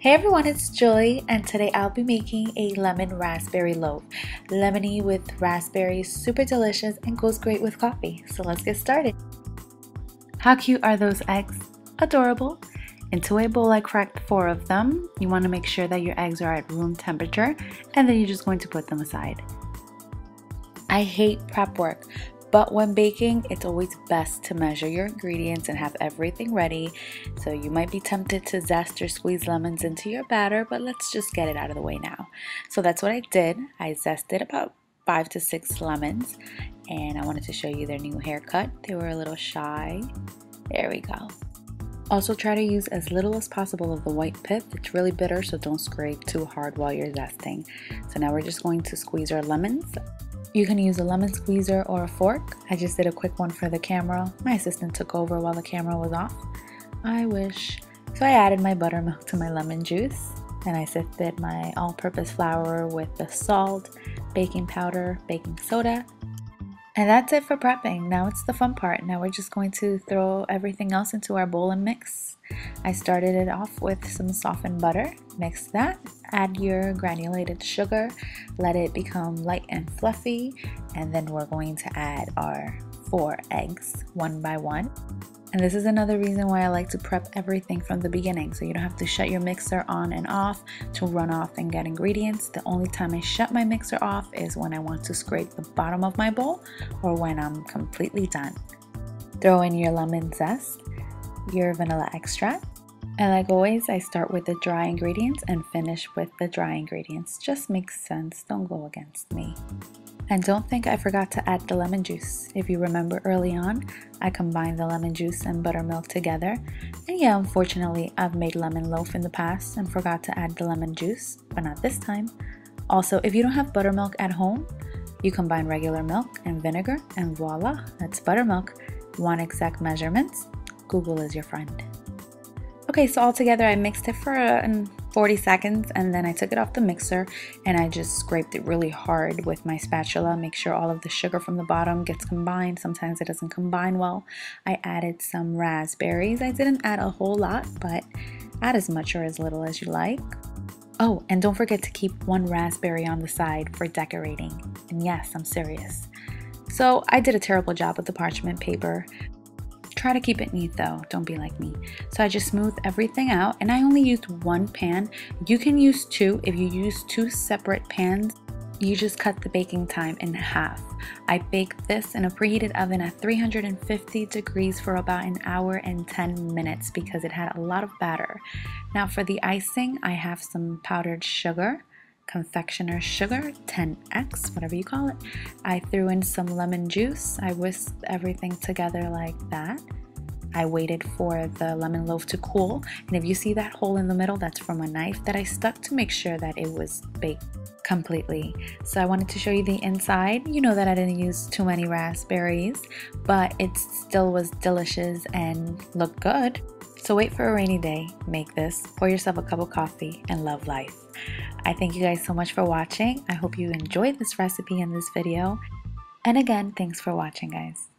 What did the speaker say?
Hey everyone, it's Julie, and today I'll be making a lemon raspberry loaf. Lemony with raspberries, super delicious and goes great with coffee. So let's get started. How cute are those eggs? Adorable. Into a bowl I cracked 4 of them. You want to make sure that your eggs are at room temperature, and then you're just going to put them aside. I hate prep work, but when baking, it's always best to measure your ingredients and have everything ready. So you might be tempted to zest or squeeze lemons into your batter, but let's just get it out of the way now. So that's what I did. I zested about 5 to 6 lemons, and I wanted to show you their new haircut. They were a little shy. There we go. Also try to use as little as possible of the white pith. It's really bitter, so don't scrape too hard while you're zesting. So now we're just going to squeeze our lemons. You can use a lemon squeezer or a fork. I just did a quick one for the camera. My assistant took over while the camera was off. I wish. So I added my buttermilk to my lemon juice, and I sifted my all-purpose flour with the salt, baking powder, baking soda. And that's it for prepping. Now it's the fun part. Now we're just going to throw everything else into our bowl and mix. I started it off with some softened butter. Mix that. Add your granulated sugar. Let it become light and fluffy. And then we're going to add our 4 eggs one by one. And this is another reason why I like to prep everything from the beginning, so you don't have to shut your mixer on and off to run off and get ingredients. The only time I shut my mixer off is when I want to scrape the bottom of my bowl or when I'm completely done. Throw in your lemon zest, your vanilla extract, and like always, I start with the dry ingredients and finish with the dry ingredients. Just makes sense, don't go against me. And don't think I forgot to add the lemon juice. If you remember early on, I combined the lemon juice and buttermilk together. And yeah, unfortunately, I've made lemon loaf in the past and forgot to add the lemon juice, but not this time. Also, if you don't have buttermilk at home, you combine regular milk and vinegar, and voila, that's buttermilk. Want exact measurements? Google is your friend. Okay, so all together I mixed it for 40 seconds, and then I took it off the mixer and I just scraped it really hard with my spatula. Make sure all of the sugar from the bottom gets combined. Sometimes it doesn't combine well. I added some raspberries. I didn't add a whole lot, but add as much or as little as you like. Oh, and don't forget to keep 1 raspberry on the side for decorating. And yes, I'm serious. So I did a terrible job with the parchment paper. Try to keep it neat though, don't be like me. So I just smoothed everything out, and I only used 1 pan. You can use 2. If you use 2 separate pans, you just cut the baking time in half. I baked this in a preheated oven at 350 degrees for about 1 hour and 10 minutes because it had a lot of batter. Now for the icing, I have some powdered sugar, confectioner's sugar, 10x, whatever you call it. I threw in some lemon juice. I whisked everything together like that. I waited for the lemon loaf to cool, and if you see that hole in the middle, that's from a knife that I stuck to make sure that it was baked completely. So I wanted to show you the inside. You know that I didn't use too many raspberries, but it still was delicious and looked good. So wait for a rainy day, make this, pour yourself a cup of coffee, and love life. I thank you guys so much for watching. I hope you enjoyed this recipe and this video. And again, thanks for watching, guys.